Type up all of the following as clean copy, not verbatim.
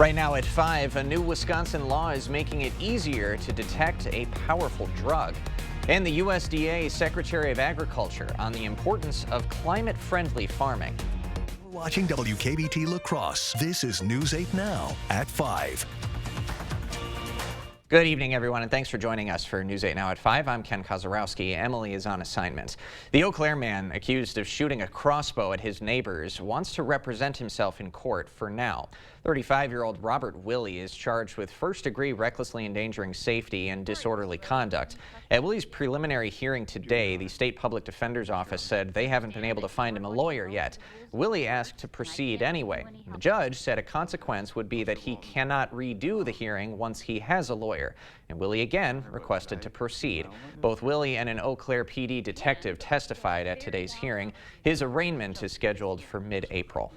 Right now at 5, a new Wisconsin law is making it easier to detect a powerful drug. And the USDA Secretary of Agriculture on the importance of climate-friendly farming. We're watching WKBT La Crosse. This is News 8 Now at 5. Good evening, everyone, and thanks for joining us for News 8 Now at 5. I'm Ken Kozarowski. Emily is on assignment. The Eau Claire man accused of shooting a crossbow at his neighbors wants to represent himself in court for now. 35-year-old Robert Willie is charged with first-degree recklessly endangering safety and disorderly conduct. At Willie's preliminary hearing today, the State Public Defender's Office said they haven't been able to find him a lawyer yet. Willie asked to proceed anyway. The judge said a consequence would be that he cannot redo the hearing once he has a lawyer. And Willie again requested to proceed. Both Willie and an Eau Claire PD detective testified at today's hearing. His arraignment is scheduled for mid-April.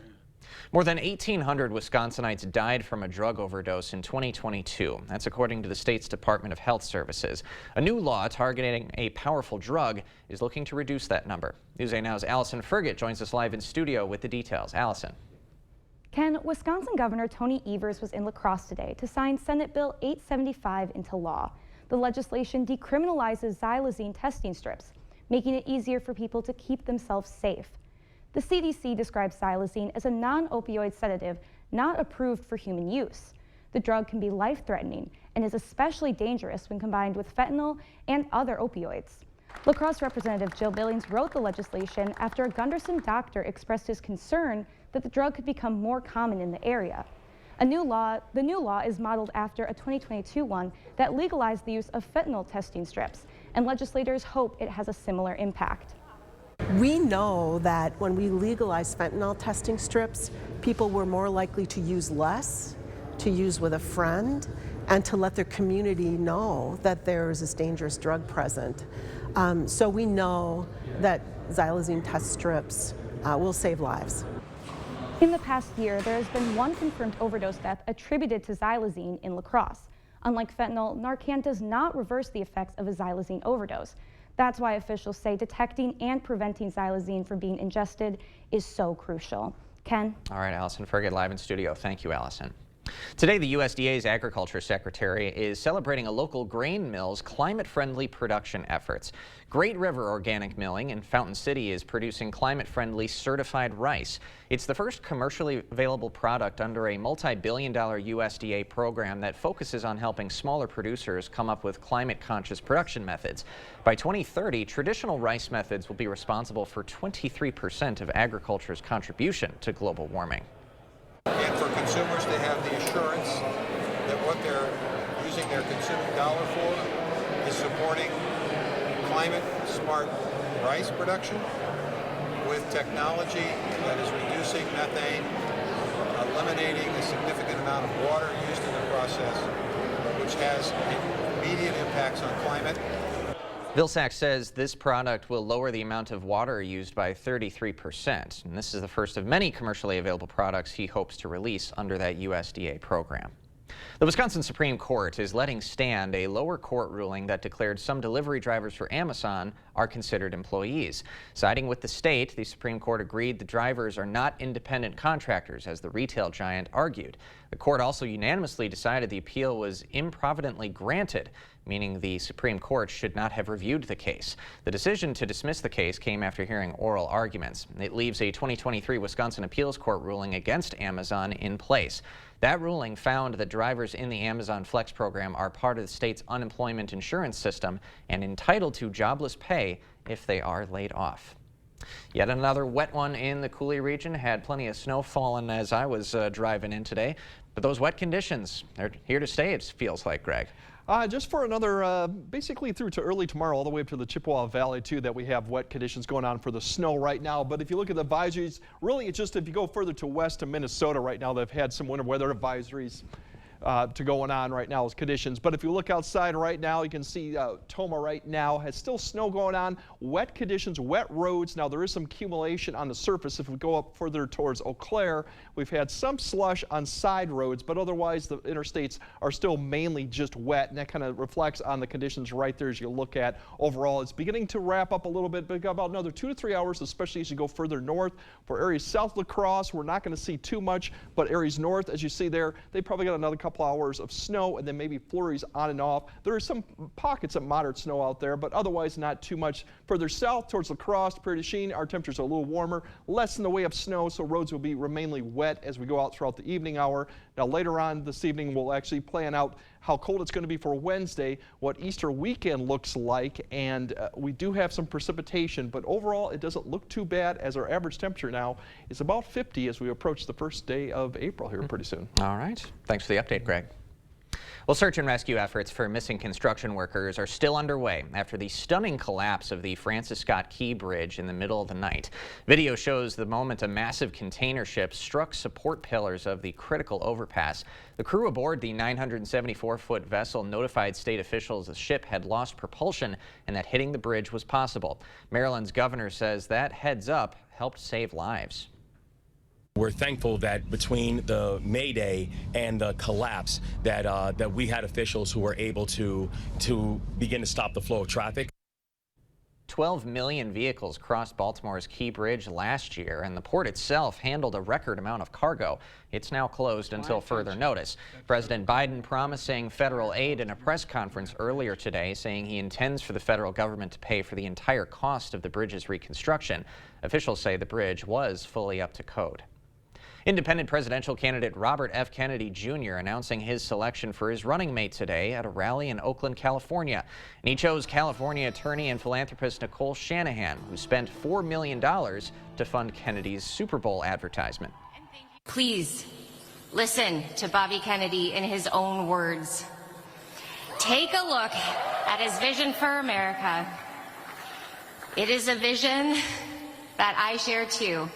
More than 1,800 Wisconsinites died from a drug overdose in 2022. That's according to the state's Department of Health Services. A new law targeting a powerful drug is looking to reduce that number. News 8 Now's Allison Fergit joins us live in studio with the details. Allison. Ken, Wisconsin Governor Tony Evers was in La Crosse today to sign Senate Bill 875 into law. The legislation decriminalizes xylazine testing strips, making it easier for people to keep themselves safe. The CDC describes xylazine as a non-opioid sedative not approved for human use. The drug can be life-threatening and is especially dangerous when combined with fentanyl and other opioids. La Crosse Representative Jill Billings wrote the legislation after a Gunderson doctor expressed his concern that the drug could become more common in the area. The new law is modeled after a 2022 one that legalized the use of fentanyl testing strips, and legislators hope it has a similar impact. We know that when we legalized fentanyl testing strips, people were more likely to use less, to use with a friend, and to let their community know that there is this dangerous drug present. So we know that xylazine test strips will save lives. In the past year, there has been one confirmed overdose death attributed to xylazine in La Crosse. Unlike fentanyl, Narcan does not reverse the effects of a xylazine overdose. That's why officials say detecting and preventing xylazine from being ingested is so crucial. Ken? All right, Allison Fergit live in studio. Thank you, Allison. Today, the USDA's Agriculture Secretary is celebrating a local grain mill's climate-friendly production efforts. Great River Organic Milling in Fountain City is producing climate-friendly certified rice. It's the first commercially available product under a multi-billion-dollar USDA program that focuses on helping smaller producers come up with climate-conscious production methods. By 2030, traditional rice methods will be responsible for 23% of agriculture's contribution to global warming. And for consumers, they have the assurance that what they're using their consuming dollar for is supporting climate-smart rice production with technology that is reducing methane, eliminating a significant amount of water used in the process, which has immediate impacts on climate. Vilsack says this product will lower the amount of water used by 33%. And this is the first of many commercially available products he hopes to release under that USDA program. The Wisconsin Supreme Court is letting stand a lower court ruling that declared some delivery drivers for Amazon are considered employees. Siding with the state, the Supreme Court agreed the drivers are not independent contractors, as the retail giant argued. The court also unanimously decided the appeal was improvidently granted, meaning the Supreme Court should not have reviewed the case. The decision to dismiss the case came after hearing oral arguments. It leaves a 2023 Wisconsin Appeals Court ruling against Amazon in place. That ruling found that drivers in the Amazon Flex program are part of the state's unemployment insurance system and entitled to jobless pay if they are laid off. Yet another wet one in the Coulee region. Had plenty of snow fallen as I was driving in today. But those wet conditions, they're here to stay, it feels like, Greg. Just for another, basically through to early tomorrow, all the way up to the Chippewa Valley, too, that we have wet conditions going on for the snow right now. But if you look at the advisories, really it's just if you go further to west to Minnesota right now, they've had some winter weather advisories to going on right now as conditions. But if you look outside right now, you can see Tomah right now has still snow going on, wet conditions, wet roads. Now there is some accumulation on the surface. If we go up further towards Eau Claire, we've had some slush on side roads, but otherwise the interstates are still mainly just wet, and that kind of reflects on the conditions right there as you look at overall. It's beginning to wrap up a little bit, but about another 2 to 3 hours, especially as you go further north. For areas south La Crosse, we're not going to see too much, but areas north, as you see there, they probably got another couple hours of snow and then maybe flurries on and off. There are some pockets of moderate snow out there, but otherwise not too much. Further south towards La Crosse, Prairie du Chien, our temperatures are a little warmer, less in the way of snow, so roads will be remainly wet as we go out throughout the evening hour. Now later on this evening, we'll actually plan out how cold it's going to be for Wednesday, what Easter weekend looks like, and we do have some precipitation, but overall it doesn't look too bad as our average temperature now is about 50 as we approach the first day of April here pretty soon. All right. Thanks for the update, Greg. Well, search and rescue efforts for missing construction workers are still underway after the stunning collapse of the Francis Scott Key Bridge in the middle of the night. Video shows the moment a massive container ship struck support pillars of the critical overpass. The crew aboard the 974-foot vessel notified state officials the ship had lost propulsion and that hitting the bridge was possible. Maryland's governor says that heads up helped save lives. We're thankful that between the Mayday and the collapse that we had officials who were able to begin to stop the flow of traffic. 12 million vehicles crossed Baltimore's Key Bridge last year, and the port itself handled a record amount of cargo. It's now closed until further notice. President Biden promising federal aid in a press conference earlier today, saying he intends for the federal government to pay for the entire cost of the bridge's reconstruction. Officials say the bridge was fully up to code. Independent presidential candidate Robert F. Kennedy Jr. announcing his selection for his running mate today at a rally in Oakland, California. And he chose California attorney and philanthropist Nicole Shanahan, who spent $4 million to fund Kennedy's Super Bowl advertisement. Please listen to Bobby Kennedy in his own words. Take a look at his vision for America. It is a vision that I share too,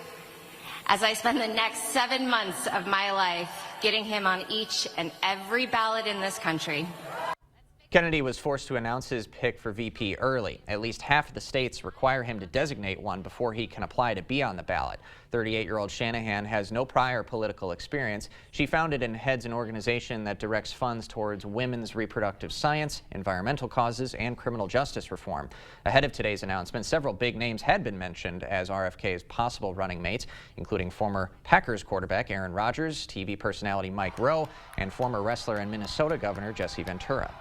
as I spend the next 7 months of my life getting him on each and every ballot in this country. Kennedy was forced to announce his pick for VP early. At least half of the states require him to designate one before he can apply to be on the ballot. 38-year-old Shanahan has no prior political experience. She founded and heads an organization that directs funds towards women's reproductive science, environmental causes, and criminal justice reform. Ahead of today's announcement, several big names had been mentioned as RFK's possible running mates, including former Packers quarterback Aaron Rodgers, TV personality Mike Rowe, and former wrestler and Minnesota Governor Jesse Ventura.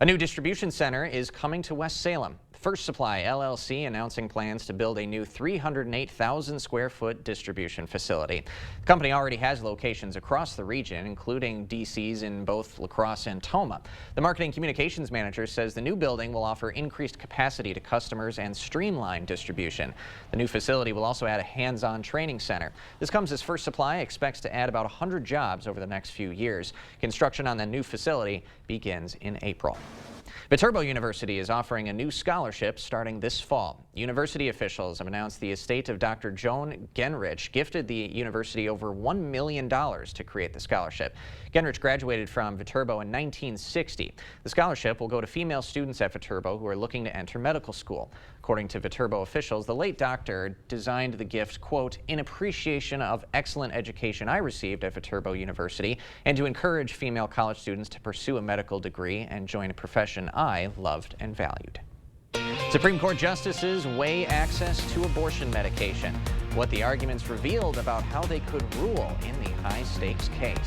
A new distribution center is coming to West Salem. First Supply LLC announcing plans to build a new 308,000 square foot distribution facility. The company already has locations across the region, including DCs in both La Crosse and Tomah. The marketing communications manager says the new building will offer increased capacity to customers and streamline distribution. The new facility will also add a hands-on training center. This comes as First Supply expects to add about 100 jobs over the next few years. Construction on the new facility begins in April. Viterbo University is offering a new scholarship starting this fall. University officials have announced the estate of Dr. Joan Genrich gifted the university over $1 million to create the scholarship. Genrich graduated from Viterbo in 1960. The scholarship will go to female students at Viterbo who are looking to enter medical school. According to Viterbo officials, the late doctor designed the gift, quote, in appreciation of excellent education I received at Viterbo University and to encourage female college students to pursue a medical degree and join a profession I loved and valued. Supreme Court justices weigh access to abortion medication. What the arguments revealed about how they could rule in the high-stakes case.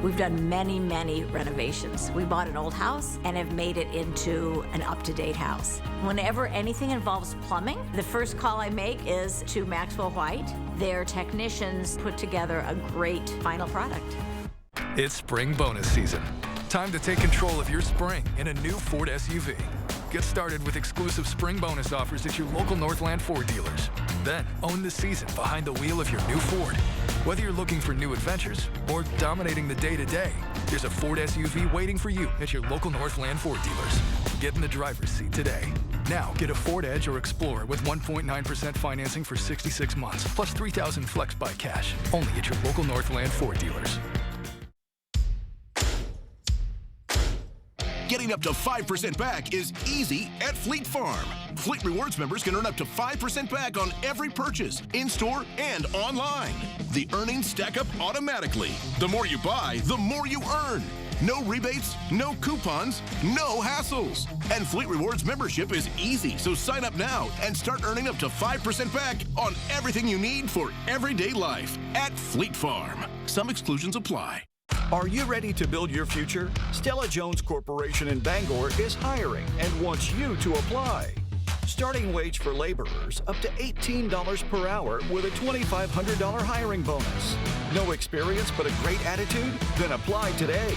We've done many, many renovations. We bought an old house and have made it into an up-to-date house. Whenever anything involves plumbing, the first call I make is to Maxwell White. Their technicians put together a great final product. It's spring bonus season. Time to take control of your spring in a new Ford SUV. Get started with exclusive spring bonus offers at your local Northland Ford dealers. Then own the season behind the wheel of your new Ford. Whether you're looking for new adventures or dominating the day-to-day, there's a Ford SUV waiting for you at your local Northland Ford dealers. Get in the driver's seat today. Now get a Ford Edge or Explorer with 1.9% financing for 66 months, plus $3,000 Flex Buy cash. Only at your local Northland Ford dealers. Getting up to 5% back is easy at Fleet Farm. Fleet Rewards members can earn up to 5% back on every purchase, in-store and online. The earnings stack up automatically. The more you buy, the more you earn. No rebates, no coupons, no hassles. And Fleet Rewards membership is easy, so sign up now and start earning up to 5% back on everything you need for everyday life at Fleet Farm. Some exclusions apply. Are you ready to build your future? Stella Jones Corporation in Bangor is hiring and wants you to apply. Starting wage for laborers up to $18 per hour with a $2,500 hiring bonus. No experience but a great attitude? Then apply today.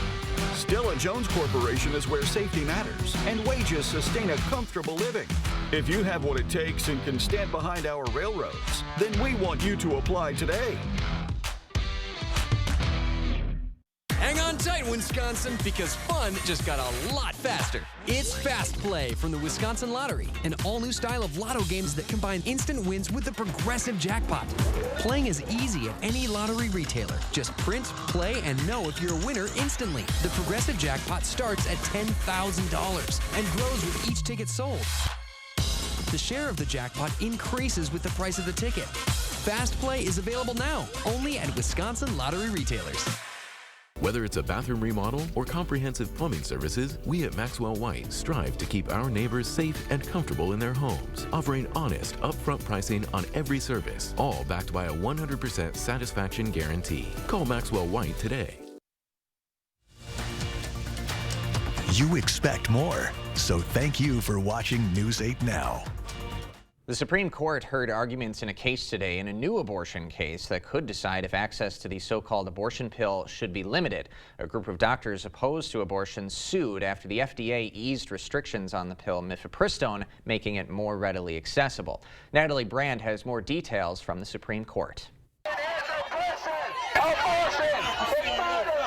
Stella Jones Corporation is where safety matters and wages sustain a comfortable living. If you have what it takes and can stand behind our railroads, then we want you to apply today. Hang on tight, Wisconsin, because fun just got a lot faster. It's Fast Play from the Wisconsin Lottery, an all-new style of lotto games that combine instant wins with the progressive jackpot. Playing is easy at any lottery retailer. Just print, play, and know if you're a winner instantly. The progressive jackpot starts at $10,000 and grows with each ticket sold. The share of the jackpot increases with the price of the ticket. Fast Play is available now, only at Wisconsin Lottery retailers. Whether it's a bathroom remodel or comprehensive plumbing services, we at Maxwell White strive to keep our neighbors safe and comfortable in their homes, offering honest, upfront pricing on every service, all backed by a 100% satisfaction guarantee. Call Maxwell White today. You expect more, so thank you for watching News 8 Now. The Supreme Court heard arguments in a case today in a new abortion case that could decide if access to the so-called abortion pill should be limited. A group of doctors opposed to abortion sued after the FDA eased restrictions on the pill mifepristone, making it more readily accessible. Natalie Brand has more details from the Supreme Court.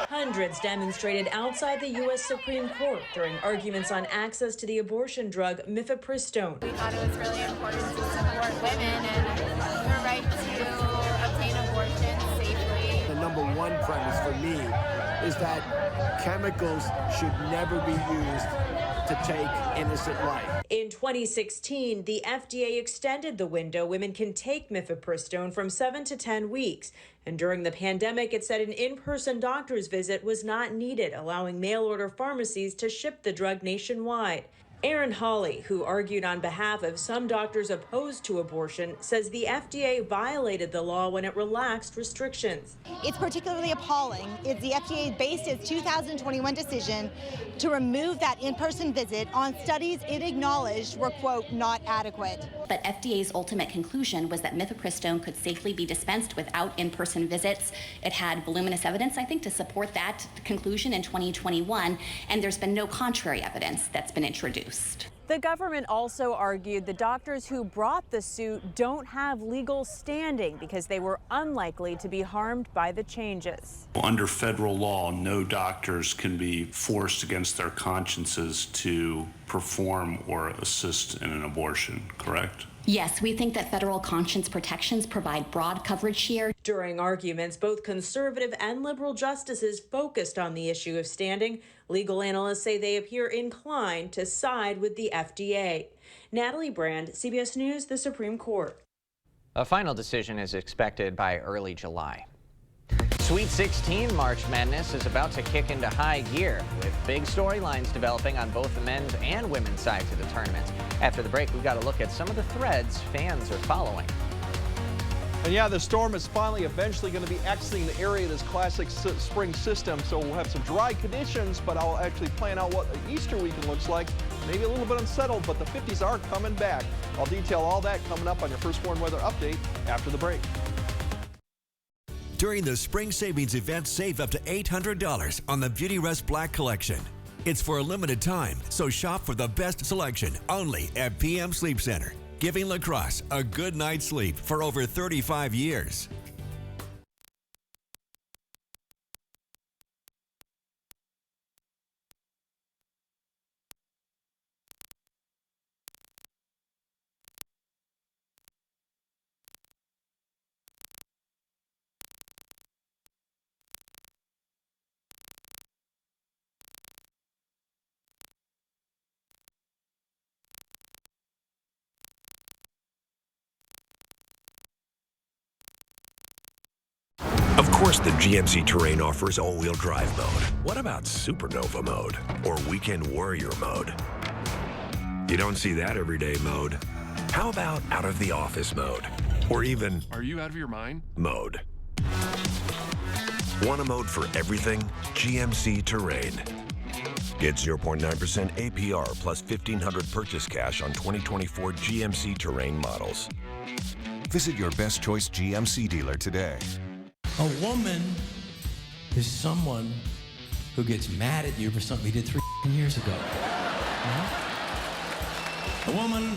Hundreds demonstrated outside the U.S. Supreme Court during arguments on access to the abortion drug mifepristone. We thought it was really important to support women and their right to obtain abortion safely. The number one premise for me is that chemicals should never be used to take innocent life. In 2016, the FDA extended the window women can take mifepristone from 7 to 10 weeks. And during the pandemic, it said an in-person doctor's visit was not needed, allowing mail-order pharmacies to ship the drug nationwide. Erin Hawley, who argued on behalf of some doctors opposed to abortion, says the FDA violated the law when it relaxed restrictions. It's particularly appalling. The FDA based its 2021 decision to remove that in-person visit on studies it acknowledged were, quote, not adequate. But FDA's ultimate conclusion was that mifepristone could safely be dispensed without in-person visits. It had voluminous evidence, I think, to support that conclusion in 2021, and there's been no contrary evidence that's been introduced. The government also argued the doctors who brought the suit don't have legal standing because they were unlikely to be harmed by the changes. Under federal law, no doctors can be forced against their consciences to perform or assist in an abortion, correct? Yes, we think that federal conscience protections provide broad coverage here. During arguments, both conservative and liberal justices focused on the issue of standing. Legal analysts say they appear inclined to side with the FDA. Natalie Brand, CBS News, the Supreme Court. A final decision is expected by early July. Sweet 16 March Madness is about to kick into high gear, with big storylines developing on both the men's and women's sides of the tournament. After the break, we've got to look at some of the threads fans are following. And yeah, the storm is finally eventually going to be exiting the area of this classic spring system, so we'll have some dry conditions, but I'll actually plan out what the Easter weekend looks like. Maybe a little bit unsettled, but the 50s are coming back. I'll detail all that coming up on your First Warn Weather Update after the break. During the spring savings event, save up to $800 on the Beautyrest Black Collection. It's for a limited time, so shop for the best selection only at PM Sleep Center, giving La Crosse a good night's sleep for over 35 years. Of course, the GMC Terrain offers all-wheel drive mode. What about Supernova mode or Weekend Warrior mode? You don't see that everyday mode. How about out of the office mode? Or even... Are you out of your mind? Mode. Want a mode for everything? GMC Terrain. Get 0.9% APR plus $1,500 purchase cash on 2024 GMC Terrain models. Visit your best choice GMC dealer today. A woman is someone who gets mad at you for something you did 3 years ago. A woman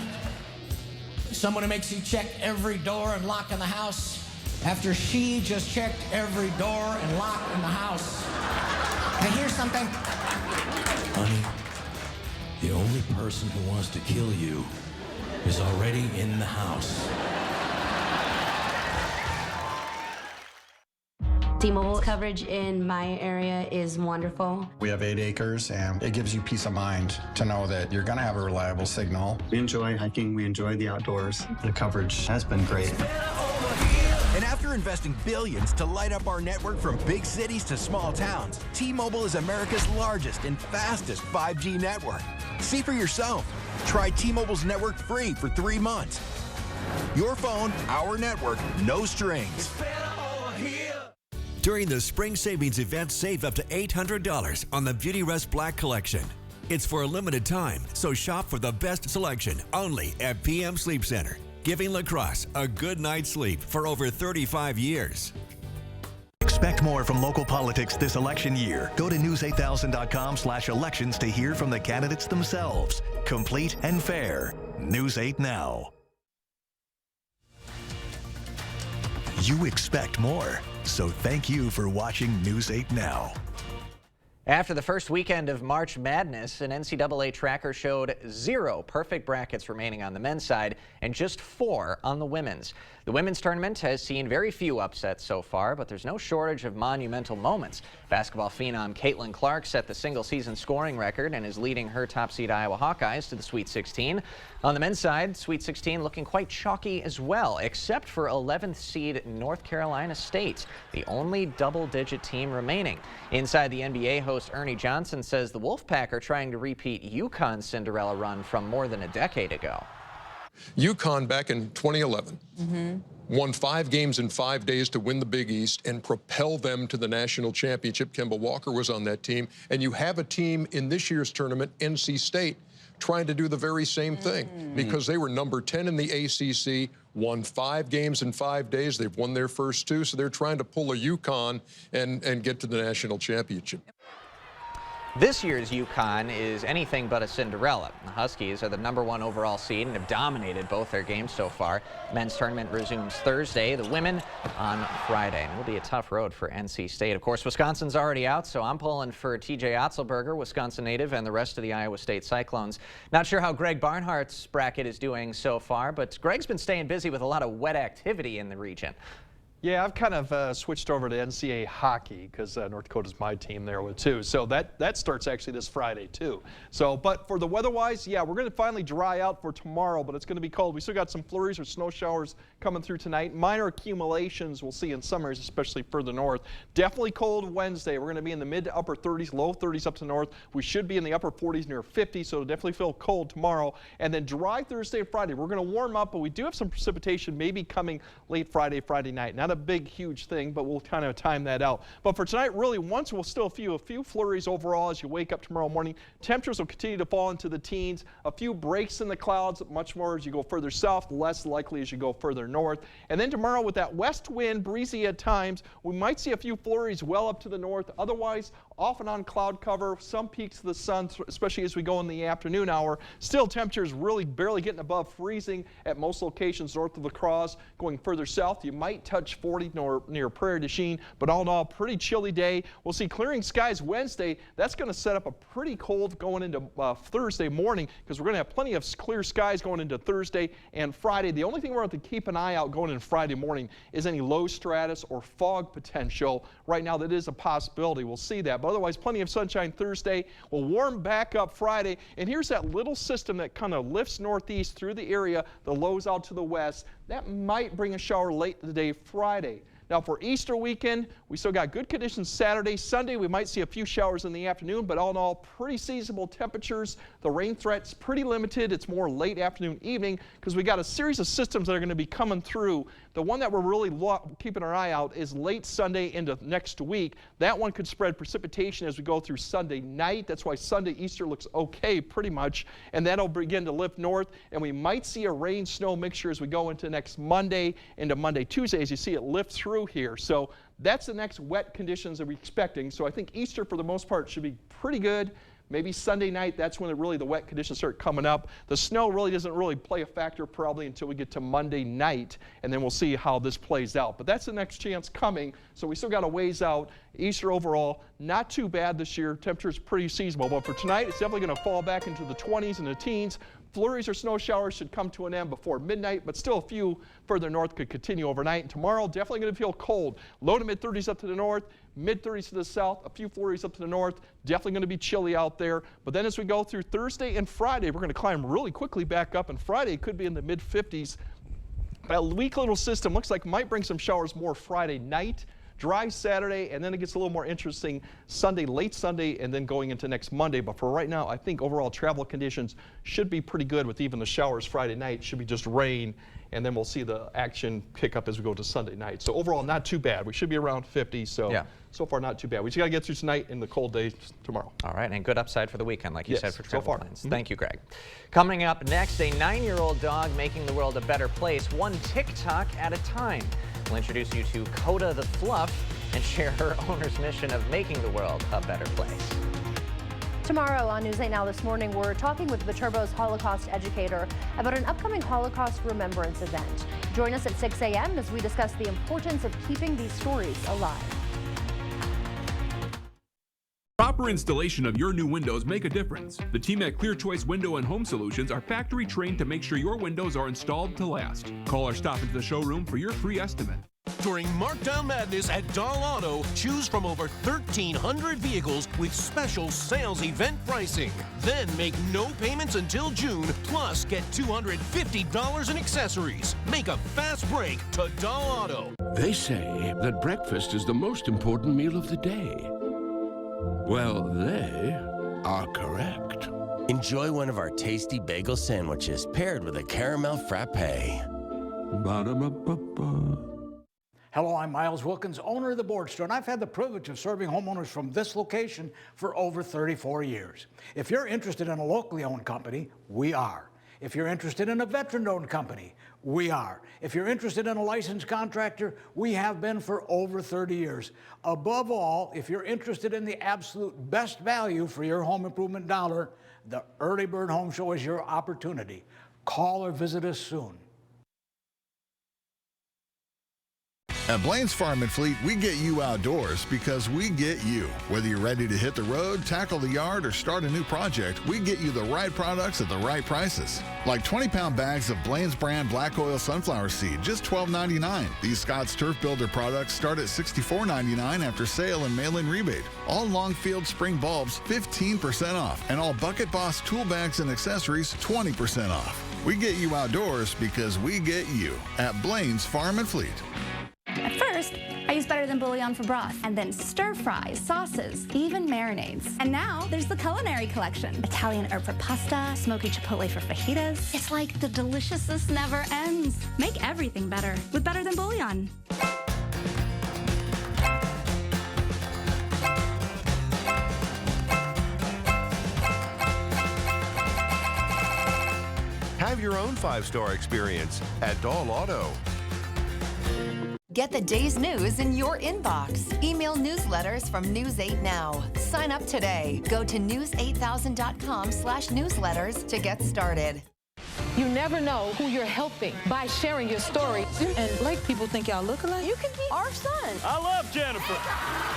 is someone who makes you check every door and lock in the house after she just checked every door and lock in the house. Now here's something. Honey, the only person who wants to kill you is already in the house. T-Mobile coverage in my area is wonderful. We have 8 acres, and it gives you peace of mind to know that you're going to have a reliable signal. We enjoy hiking. We enjoy the outdoors. The coverage has been great. And after investing billions to light up our network from big cities to small towns, T-Mobile is America's largest and fastest 5G network. See for yourself. Try T-Mobile's network free for 3 months. Your phone, our network, no strings. During the spring savings event, save up to $800 on the Beautyrest Black Collection. It's for a limited time, so shop for the best selection only at PM Sleep Center, giving La Crosse a good night's sleep for over 35 years. Expect more from local politics this election year. Go to news8000.com/elections to hear from the candidates themselves. Complete and fair. News 8 Now. You expect more, so thank you for watching News 8 Now. After the first weekend of March Madness, an NCAA tracker showed 0 perfect brackets remaining on the men's side and just 4 on the women's. The women's tournament has seen very few upsets so far, but there's no shortage of monumental moments. Basketball phenom Caitlin Clark set the single-season scoring record and is leading her top-seed Iowa Hawkeyes to the Sweet 16. On the men's side, Sweet 16 looking quite chalky as well, except for 11th seed North Carolina State, the only double-digit team remaining. Inside the NBA, host Ernie Johnson says the Wolfpack are trying to repeat UConn's Cinderella run from more than a decade ago. UConn back in 2011 won 5 games in 5 days to win the Big East and propel them to the national championship. Kemba Walker was on that team. And you have a team in this year's tournament, NC State, trying to do the very same thing because they were number 10 in the ACC, won 5 games in 5 days. They've won their first 2, so they're trying to pull a UConn and get to the national championship. This year's UConn is anything but a Cinderella. The Huskies are the #1 overall seed and have dominated both their games so far. Men's tournament resumes Thursday, the women on Friday. And it'll be a tough road for NC State. Of course, Wisconsin's already out, so I'm pulling for TJ Otzelberger, Wisconsin native, and the rest of the Iowa State Cyclones. Not sure how Greg Barnhart's bracket is doing so far, but Greg's been staying busy with a lot of wet activity in the region. Yeah, I've kind of switched over to NCAA hockey because North Dakota's my team there with too. So that starts actually this Friday too. So, but for the weather-wise, yeah, we're going to finally dry out for tomorrow, but it's going to be cold. We still got some flurries or snow showers coming through tonight. Minor accumulations we'll see in some areas, especially further north. Definitely cold Wednesday. We're going to be in the mid to upper 30s, low 30s up to north. We should be in the upper 40s near 50, so it'll definitely feel cold tomorrow. And then dry Thursday and Friday. We're going to warm up, but we do have some precipitation maybe coming late Friday night. Not a big, huge thing, but we'll kind of time that out. But for tonight, really, once we'll still a few flurries overall as you wake up tomorrow morning. Temperatures will continue to fall into the teens. A few breaks in the clouds, much more as you go further south, less likely as you go further north. And then tomorrow with that west wind, breezy at times, we might see a few flurries well up to the north. Otherwise, off and on cloud cover, some peaks of the sun, especially as we go in the afternoon hour. Still, temperatures really barely getting above freezing at most locations north of La Crosse. Going further south, you might touch 40 near Prairie du Chien, but all in all, pretty chilly day. We'll see clearing skies Wednesday. That's going to set up a pretty cold going into Thursday morning because we're going to have plenty of clear skies going into Thursday and Friday. The only thing we're going to have to keep an eye out going into Friday morning is any low stratus or fog potential. Right now, that is a possibility. We'll see that. But otherwise, plenty of sunshine Thursday. We'll warm back up Friday. And here's that little system that kind of lifts northeast through the area, the lows out to the west. That might bring a shower late in the day Friday. Now for Easter weekend, we still got good conditions Saturday. Sunday, we might see a few showers in the afternoon, but all in all, pretty seasonable temperatures. The rain threat's pretty limited. It's more late afternoon, evening, because we got a series of systems that are going to be coming through. The one that we're really keeping our eye out is late Sunday into next week. That one could spread precipitation as we go through Sunday night. That's why Sunday, Easter looks okay pretty much, and that'll begin to lift north, and we might see a rain-snow mixture as we go into next Monday, into Monday, Tuesday, as you see it lift through here. So that's the next wet conditions that we're expecting. So I think Easter, for the most part, should be pretty good. Maybe Sunday night, that's when the wet conditions start coming up. The snow really doesn't really play a factor probably until we get to Monday night, and then we'll see how this plays out. But that's the next chance coming, so we still got a ways out. Easter overall, not too bad this year. Temperature's pretty seasonable, but for tonight, it's definitely going to fall back into the 20s and the teens. Flurries or snow showers should come to an end before midnight, but still a few further north could continue overnight. And tomorrow, definitely going to feel cold. Low to mid 30s up to the north, mid 30s to the south, a few flurries up to the north. Definitely going to be chilly out there. But then as we go through Thursday and Friday, we're going to climb really quickly back up, and Friday could be in the mid 50s. A weak little system looks like might bring some showers more Friday night. Dry Saturday, and then it gets a little more interesting Sunday, late Sunday, and then going into next Monday. But for right now, I think overall travel conditions should be pretty good with even the showers Friday night. Should be just rain, and then we'll see the action pick up as we go to Sunday night. So overall, not too bad. We should be around 50, so yeah. So far not too bad. We just got to get through tonight and the cold days tomorrow. All right, and good upside for the weekend, like you said, for travel so plans. Thank you, Greg. Coming up next, a 9-year-old dog making the world a better place, one TikTok at a time. We'll introduce you to Coda the Fluff and share her owner's mission of making the world a better place. Tomorrow on News 8 Now this morning, we're talking with Viterbo's Holocaust educator about an upcoming Holocaust remembrance event. Join us at 6 a.m. as we discuss the importance of keeping these stories alive. Proper installation of your new windows make a difference. The team at Clear Choice Window and Home Solutions are factory trained to make sure your windows are installed to last. Call or stop into the showroom for your free estimate. During Markdown Madness at Dahl Auto, choose from over 1,300 vehicles with special sales event pricing. Then make no payments until June, plus get $250 in accessories. Make a fast break to Dahl Auto. They say that breakfast is the most important meal of the day. Well, they are correct. Enjoy one of our tasty bagel sandwiches paired with a caramel frappe. Ba-da-ba-ba-ba. Hello, I'm Miles Wilkins, owner of the Board Store, and I've had the privilege of serving homeowners from this location for over 34 years. If you're interested in a locally owned company, we are. If you're interested in a veteran-owned company, we are. If you're interested in a licensed contractor, we have been for over 30 years. Above all, if you're interested in the absolute best value for your home improvement dollar, the Early Bird Home Show is your opportunity. Call or visit us soon. At Blaine's Farm and Fleet, we get you outdoors because we get you. Whether you're ready to hit the road, tackle the yard, or start a new project, we get you the right products at the right prices. Like 20-pound bags of Blaine's brand black oil sunflower seed, just $12.99. These Scott's Turf Builder products start at $64.99 after sale and mail-in rebate. All Longfield spring bulbs, 15% off. And all Bucket Boss tool bags and accessories, 20% off. We get you outdoors because we get you at Blaine's Farm and Fleet. At first, I used Better Than Bouillon for broth, and then stir-fries, sauces, even marinades. And now there's the Culinary Collection. Italian herb for pasta, smoky chipotle for fajitas. It's like the deliciousness never ends. Make everything better with Better Than Bouillon. Have your own 5-star experience at Dahl Auto. Get the day's news in your inbox. Email newsletters from News 8 Now. Sign up today. Go to news8000.com/newsletters to get started. You never know who you're helping by sharing your story. And like people think y'all look alike. You can be our son. I love Jennifer.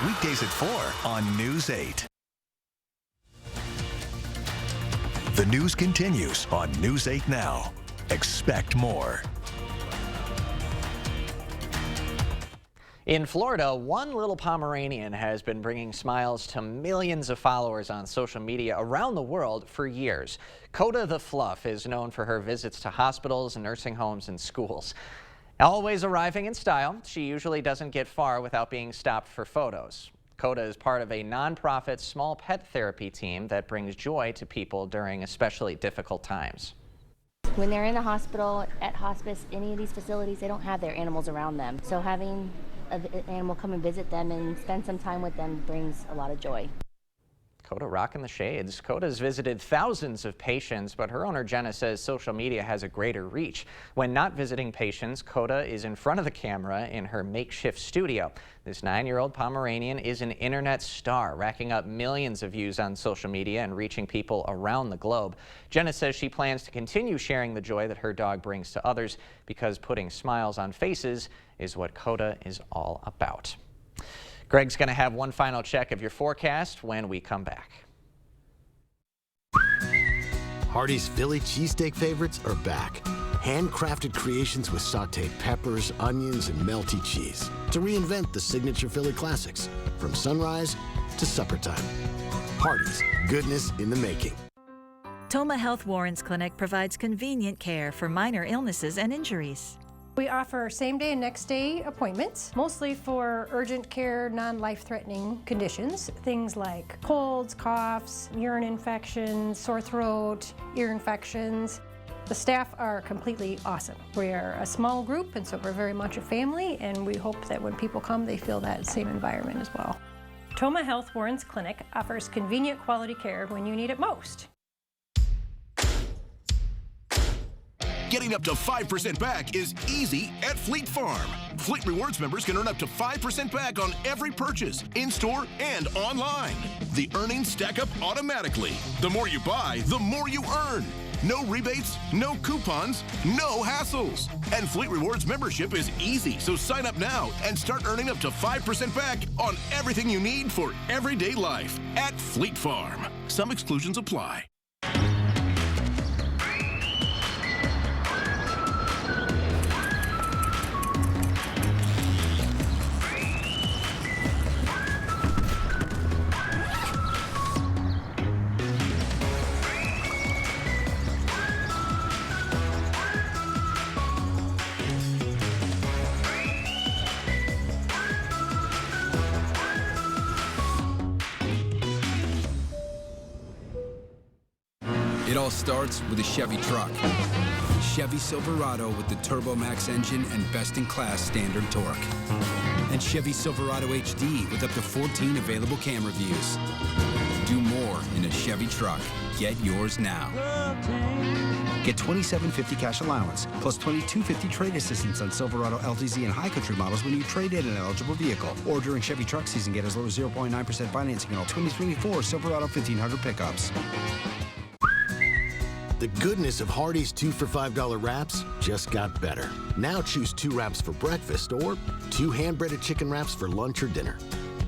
Weekdays at 4 on News 8. The news continues on News 8 Now. Expect more. In Florida, one little Pomeranian has been bringing smiles to millions of followers on social media around the world for years. Coda the Fluff is known for her visits to hospitals, nursing homes, and schools. Always arriving in style, she usually doesn't get far without being stopped for photos. Coda is part of a nonprofit small pet therapy team that brings joy to people during especially difficult times. When they're in the hospital, at hospice, any of these facilities, they don't have their animals around them. So having an animal come and visit them and spend some time with them brings a lot of joy. Coda rocking the shades. Coda's visited thousands of patients, but her owner Jenna says social media has a greater reach. When not visiting patients, Coda is in front of the camera in her makeshift studio. This 9-year-old Pomeranian is an internet star, racking up millions of views on social media and reaching people around the globe. Jenna says she plans to continue sharing the joy that her dog brings to others because putting smiles on faces is what Coda is all about. Greg's going to have one final check of your forecast when we come back. Hardee's Philly cheesesteak favorites are back. Handcrafted creations with sautéed peppers, onions, and melty cheese to reinvent the signature Philly classics from sunrise to supper time. Hardee's, goodness in the making. Toma Health Warrens Clinic provides convenient care for minor illnesses and injuries. We offer same-day and next-day appointments, mostly for urgent care, non-life-threatening conditions, things like colds, coughs, urine infections, sore throat, ear infections. The staff are completely awesome. We are a small group, and so we're very much a family, and we hope that when people come, they feel that same environment as well. Toma Health Warrens Clinic offers convenient quality care when you need it most. Getting up to 5% back is easy at Fleet Farm. Fleet Rewards members can earn up to 5% back on every purchase, in-store and online. The earnings stack up automatically. The more you buy, the more you earn. No rebates, no coupons, no hassles. And Fleet Rewards membership is easy, so sign up now and start earning up to 5% back on everything you need for everyday life at Fleet Farm. Some exclusions apply. It all starts with a Chevy truck. Chevy Silverado with the Turbo Max engine and best-in-class standard torque. And Chevy Silverado HD with up to 14 available camera views. Do more in a Chevy truck. Get yours now. Get $2,750 cash allowance, plus $2,250 trade assistance on Silverado LTZ and High Country models when you trade in an eligible vehicle. Or during Chevy truck season, get as low as 0.9% financing on all 2024 Silverado 1500 pickups. The goodness of Hardee's 2 for $5 wraps just got better. Now choose 2 wraps for breakfast or 2 hand-breaded chicken wraps for lunch or dinner.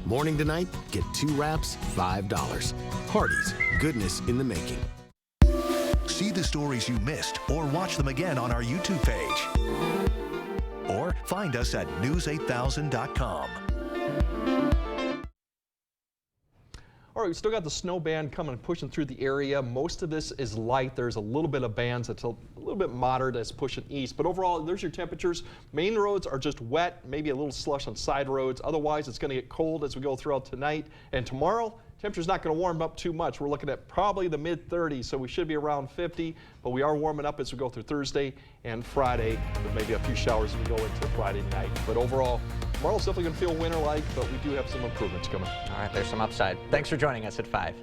Morning to night, get 2 wraps, $5. Hardee's, goodness in the making. See the stories you missed or watch them again on our YouTube page. Or find us at news8000.com. All right, we still got the snow band coming, pushing through the area. Most of this is light. There's a little bit of bands that's a little bit moderate as pushing east. But overall, there's your temperatures. Main roads are just wet, maybe a little slush on side roads. Otherwise, it's going to get cold as we go throughout tonight. And tomorrow, temperature's not going to warm up too much. We're looking at probably the mid-30s, so we should be around 50. But we are warming up as we go through Thursday and Friday, with maybe a few showers as we go into Friday night. But overall, tomorrow's definitely going to feel winter-like, but we do have some improvements coming. All right, there's some upside. Thanks for joining us at 5.